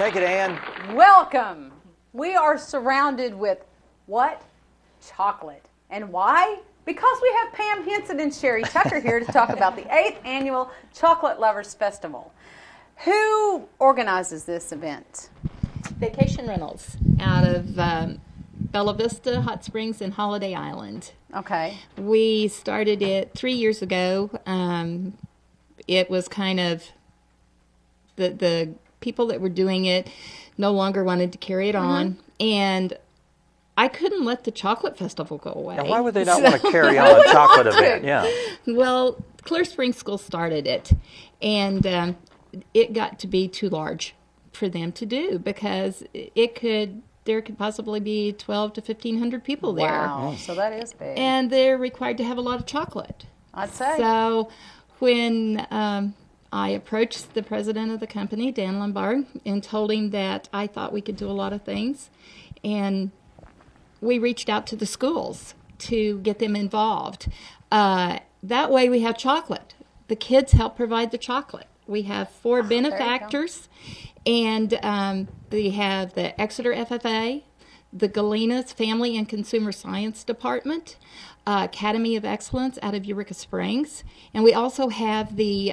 Take it, Ann. Welcome. We are surrounded with what? Chocolate. And why? Because we have Pam Hinson and Sherry Tucker here to talk about the 8th Annual Chocolate Lovers Festival. Who organizes this event? Vacation Rentals out of Bella Vista, Hot Springs, and Holiday Island. Okay. We started it 3 years ago. It was kind of the people that were doing it no longer wanted to carry it on, and I couldn't let the chocolate festival go away. Now, why would they not want to carry on a chocolate event? Yeah. Well, Clear Spring School started it, and it got to be too large for them to do because there could possibly be 12 to 1,500 people there. Wow, so that is big. And they're required to have a lot of chocolate. I'd say. So when I approached the president of the company, Dan Lombard, and told him that I thought we could do a lot of things, and we reached out to the schools to get them involved. That way we have chocolate. The kids help provide the chocolate. We have 4 benefactors, and we have the Exeter FFA, the Galena's Family and Consumer Science Department, Academy of Excellence out of Eureka Springs, and we also have the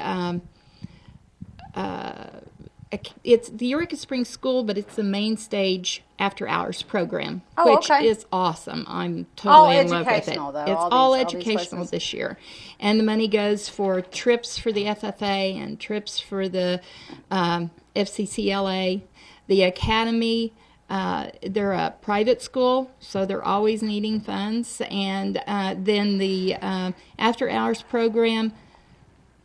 it's the Eureka Springs School, but it's the main stage after hours program, which is awesome. I'm totally in love with it. Though, it's all educational this year. And the money goes for trips for the FFA and trips for the FCCLA. The Academy, they're a private school, so they're always needing funds. And then the after hours program,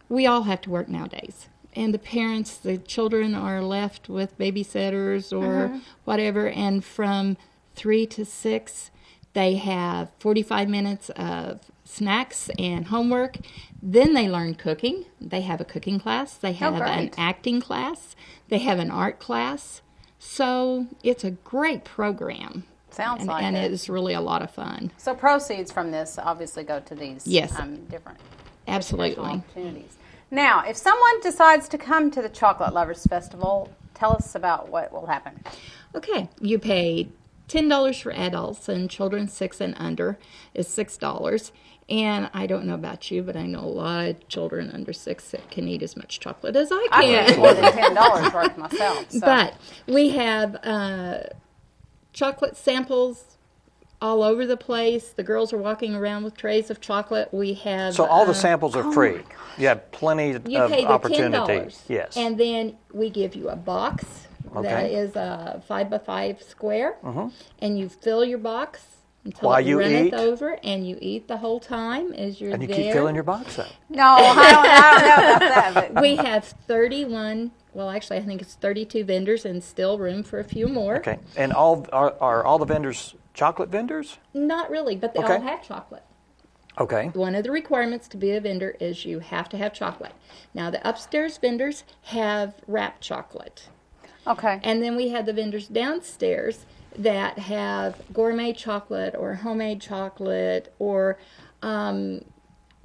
we all have to work nowadays. And the parents, the children are left with babysitters or whatever. And from 3 to 6, they have 45 minutes of snacks and homework. Then they learn cooking. They have a cooking class. They have an acting class. They have an art class. So it's a great program. Sounds like it. And it is really a lot of fun. So proceeds from this obviously go to these different opportunities. Now, if someone decides to come to the Chocolate Lovers Festival, tell us about what will happen. Okay, you pay $10 for adults, and children 6 and under is $6. And I don't know about you, but I know a lot of children under 6 that can eat as much chocolate as I can. I can more than $10 worth myself. So. But we have chocolate samples all over the place. The girls are walking around with trays of chocolate. We have all the samples are free. You have plenty of opportunities. $10, yes. And then we give you a box that is a 5 by 5 square, and you fill your box until while it you runneth eat over, and you eat the whole time as you're there. And you keep filling your box up. No, I don't know about that. But. We have 31. Well, actually, I think it's 32 vendors, and still room for a few more. Okay. And are all the vendors chocolate vendors? Not really, but they all have chocolate. Okay. One of the requirements to be a vendor is you have to have chocolate. Now, the upstairs vendors have wrapped chocolate. Okay. And then we have the vendors downstairs that have gourmet chocolate or homemade chocolate or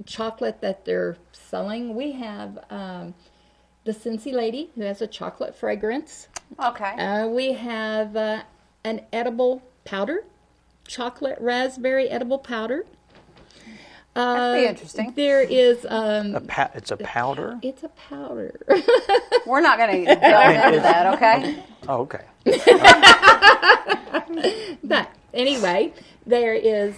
chocolate that they're selling. We have the Cincy Lady, who has a chocolate fragrance. Okay. We have an edible powder, chocolate raspberry edible powder. That'd be interesting. There is it's a powder? It's a powder. We're not going to delve into that, okay? Oh, okay. But anyway, there is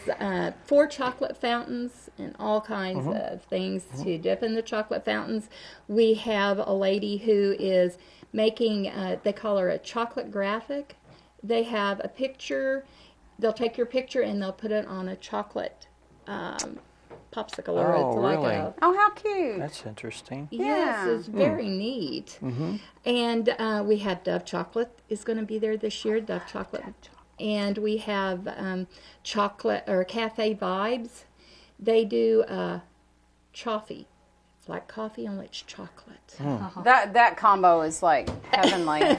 4 chocolate fountains and all kinds of things to dip in the chocolate fountains. We have a lady who is making, they call her a chocolate graphic. They have a picture. They'll take your picture and they'll put it on a chocolate popsicle. Really? Oh, how cute. That's interesting. Yes, it's very neat. And we have Dove Chocolate is going to be there this year, Dove Chocolate. And we have chocolate or Cafe Vibes. They do choffee. It's like coffee, only it's chocolate. That combo is like heavenly.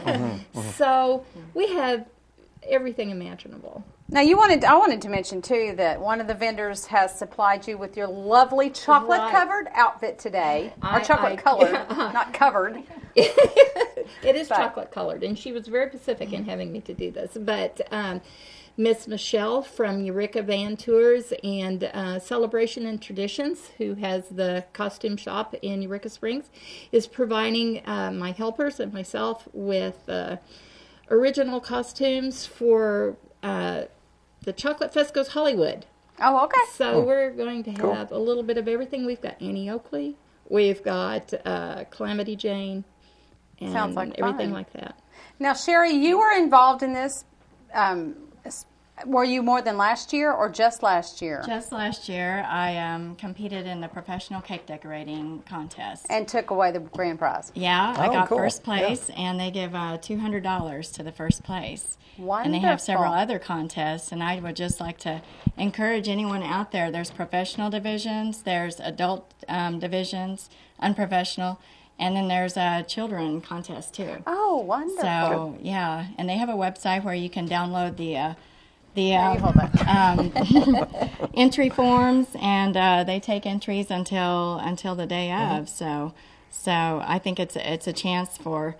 So we have everything imaginable. Now, I wanted to mention, too, that one of the vendors has supplied you with your lovely chocolate-covered outfit today. Or chocolate-colored, not covered. It is chocolate colored, and she was very specific in having me to do this. But Miss Michelle from Eureka Van Tours and Celebration and Traditions, who has the costume shop in Eureka Springs, is providing my helpers and myself with original costumes for the Chocolate Fest Goes Hollywood. Oh, okay. So we're going to have a little bit of everything. We've got Annie Oakley. We've got Calamity Jane. And sounds like everything fun. like that. Now, Sherry, you were involved in this. Were you more than last year or just last year? Just last year, I competed in the professional cake decorating contest. And took away the grand prize. Yeah, I got cool. first place, and they give $200 to the first place. Wonderful. And they have several other contests, and I would just like to encourage anyone out there. There's professional divisions, there's adult divisions, unprofessional, and then there's a children contest too. Oh, wonderful. So, yeah, and they have a website where you can download the entry forms, and they take entries until the day of. So I think it's a chance for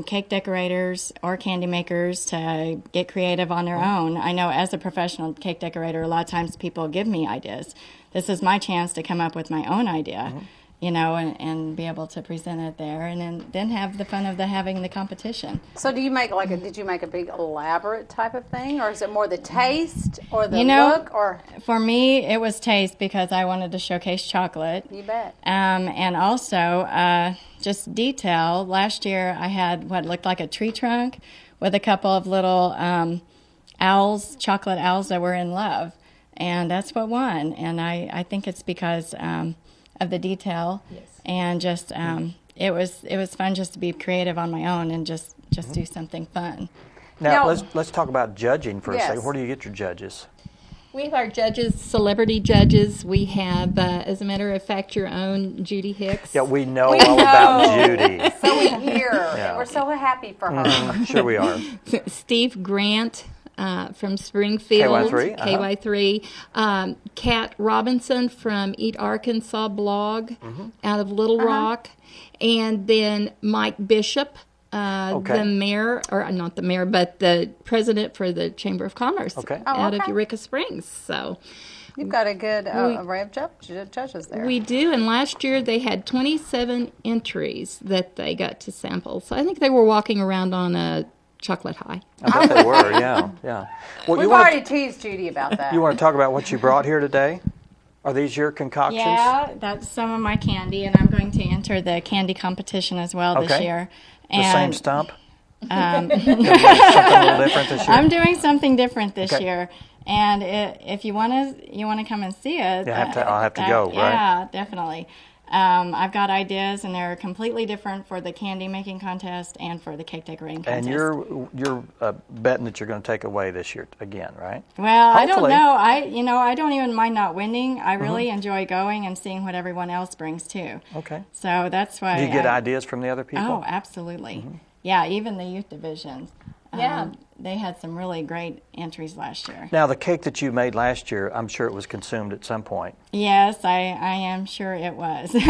cake decorators or candy makers to get creative on their own. I know as a professional cake decorator, a lot of times people give me ideas. This is my chance to come up with my own idea. And be able to present it there, and then have the fun of having the competition. So do you make did you make a big elaborate type of thing, or is it more the taste or the look? Or for me, it was taste because I wanted to showcase chocolate. You bet. And also just detail. Last year I had what looked like a tree trunk with a couple of little owls, chocolate owls that were in love, and that's what won. And I think it's because of the detail, and just it was fun just to be creative on my own and just do something fun. Now let's talk about judging for a second. Where do you get your judges? We have our judges, celebrity judges. We have, as a matter of fact, your own Judy Hicks. Yeah, we know all about Judy. So we hear. Yeah. We're so happy for her. Sure we are. Steve Grant. From Springfield, KY3. KY3. Kat Robinson from Eat Arkansas blog out of Little Rock. And then Mike Bishop, the mayor, or not the mayor, but the president for the Chamber of Commerce out of Eureka Springs. So you've got a good array of judges there. We do, and last year they had 27 entries that they got to sample. So I think they were walking around on a chocolate high. I bet they were, yeah. Well, we've already teased Judy about that. You want to talk about what you brought here today? Are these your concoctions? Yeah, that's some of my candy, and I'm going to enter the candy competition as well this year. The same stump? Something a little different this year? I'm doing something different this year. And if you want to come and see it, I'll have to go, right? Yeah, definitely. I've got ideas, and they're completely different for the candy making contest and for the cake decorating contest. And you're betting that you're going to take away this year again, right? Well, hopefully. I don't know. I don't even mind not winning. I really enjoy going and seeing what everyone else brings too. Okay. So that's why. Do you get ideas from the other people? Oh, absolutely. Yeah, even the youth divisions. They had some really great entries last year. Now, the cake that you made last year, I'm sure it was consumed at some point. Yes, I am sure it was. And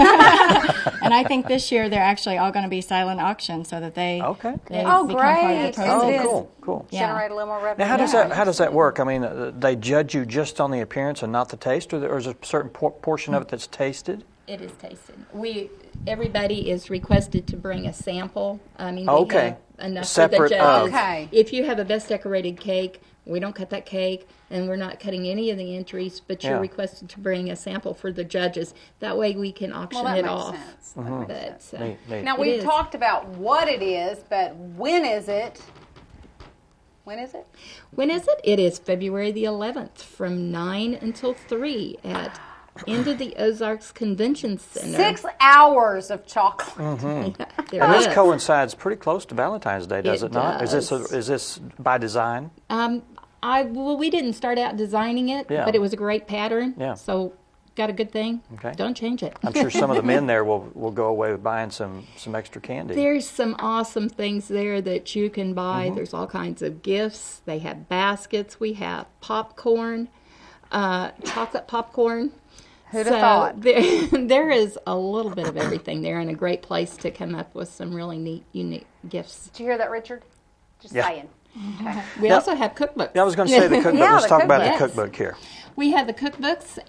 I think this year they're actually all going to be silent auction so that they become great. Part of the proceeds. Cool. Yeah. Generate a little more revenue. Now, how does that work? I mean, they judge you just on the appearance and not the taste, or is there a certain portion of it that's tasted? It is tasted. Everybody is requested to bring a sample. I mean, we have enough separate for the judges. Okay. If you have a best decorated cake, we don't cut that cake, and we're not cutting any of the entries, but you're requested to bring a sample for the judges. That way we can auction it off. That makes sense. Neat. Now, we've talked about what it is, but when is it? When is it? It is February the 11th from 9 until 3 at into the Ozarks Convention Center. 6 hours of chocolate. And this coincides pretty close to Valentine's Day, does it not? Does. Is this by design? We didn't start out designing it, but it was a great pattern. Yeah. So got a good thing. Okay. Don't change it. I'm sure some of the men there will go away with buying some extra candy. There's some awesome things there that you can buy. There's all kinds of gifts. They have baskets. We have popcorn, chocolate popcorn. Who'd have thought? There is a little bit of everything there, and a great place to come up with some really neat, unique gifts. Did you hear that, Richard? Just saying. Okay. We also have cookbooks. Yeah, I was going to say the cookbook. Yeah, Let's the talk about cookbook. the cookbook here. We have the cookbooks.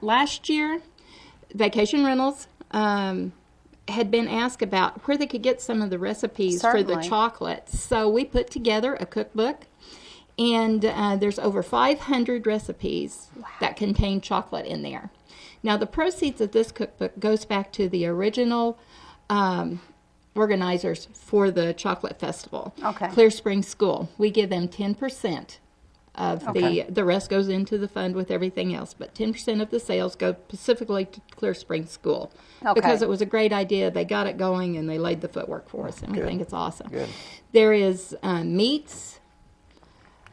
Last year, Vacation Rentals had been asked about where they could get some of the recipes for the Certainly. chocolate. So we put together a cookbook, and there's over 500 recipes that contain chocolate in there. Now, the proceeds of this cookbook goes back to the original organizers for the chocolate festival. Okay. Clear Spring School. We give them 10% of the rest goes into the fund with everything else, but 10% of the sales go specifically to Clear Spring School. Okay. Because it was a great idea. They got it going, and they laid the footwork for us, and we think it's awesome. Good. There is meats.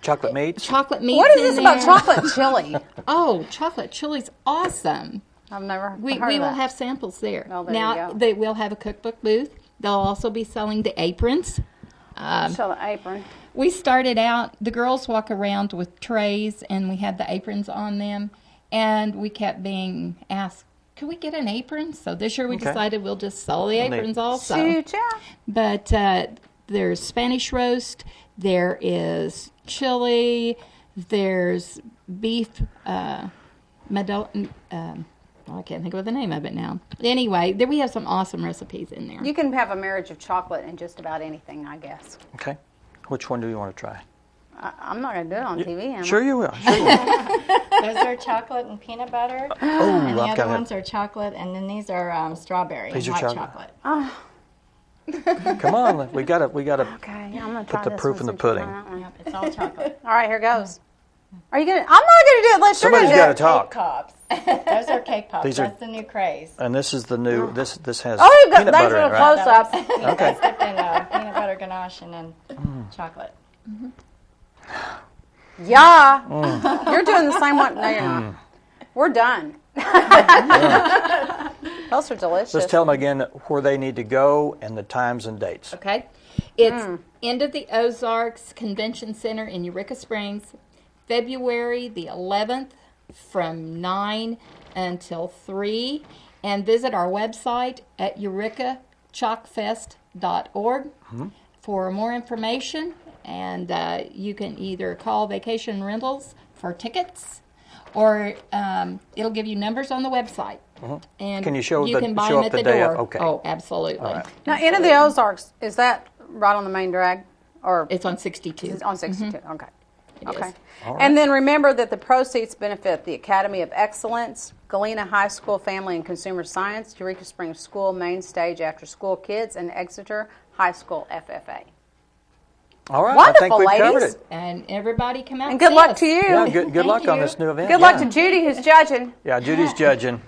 Chocolate meats. Chocolate meats. What is in this about there. chocolate chili? Oh, chocolate chili's awesome. I've never We heard of will that. have samples there. Oh, there now you go. they will have a cookbook booth. They'll also be selling the aprons. Show the apron. We started out, the girls walk around with trays, and we had the aprons on them, and we kept being asked, could we get an apron? So this year we Okay. decided we'll just sell the Neat. aprons also. Shoot, yeah. But there's Spanish roast, there is chili, there's beef, I can't think of the name of it now. Anyway, there we have some awesome recipes in there. You can have a marriage of chocolate and just about anything, I guess. Okay. Which one do you want to try? I'm not going to do it on TV, am I? Sure you will. Sure you will. Those are chocolate and peanut butter. Oh, And the I've other got ones are chocolate, and then these are strawberry These and are white chocolate. chocolate. Come on. We got to. Okay, I'm going to try the this proof one in the since you're pudding. trying that one. Yep, it's all chocolate. All right, here goes. Are you going to? I'm not going to do it unless Somebody's you're got going to to do it. talk. Cake pops. Those are cake pops. These are- That's the new craze. And this is the new. This has Oh, you got peanut thanks butter for in it, the right? close-up. Okay. Dipped in peanut butter ganache and then chocolate. Yeah. You're doing the same one. No, you're not. We're done. Those are delicious. Let's tell them again where they need to go and the times and dates. Okay. It's end of the Ozarks Convention Center in Eureka Springs, February the 11th from 9 until 3. And visit our website at eurekachalkfest.org for more information. And you can either call Vacation Rentals for tickets, or it'll give you numbers on the website. And Can you show can buy show them up at the the day door. of? Okay. Oh, absolutely. All right. Now, Inn of the Ozarks, is that right on the main drag? Or It's on 62. it's on 62? Okay. Okay. is. All right. And then remember that the proceeds benefit the Academy of Excellence, Galena High School Family and Consumer Science, Eureka Springs School Main Stage After School Kids, and Exeter High School FFA. All right. I Wonderful, think we've covered ladies. it. And everybody come out And good see luck us. to you. Yeah, good Thank luck on you. this new event. Good luck to Judy, who's judging. Yeah, Judy's judging.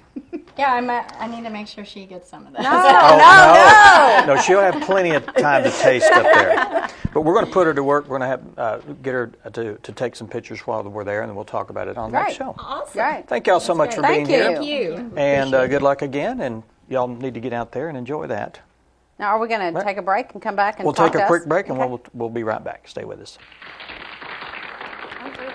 Yeah, I need to make sure she gets some of that. No, she'll have plenty of time to taste up there. But we're going to put her to work. We're going to have get her to take some pictures while we're there, and then we'll talk about it on the next Great. show. Awesome. Great. Thank y'all so much for Thank being you. here. Thank you. And good luck again. And y'all need to get out there and enjoy that. Now, are we going to take a break and come back and We'll talk take to a us? quick break, and Okay. we'll be right back. Stay with us. I'm through.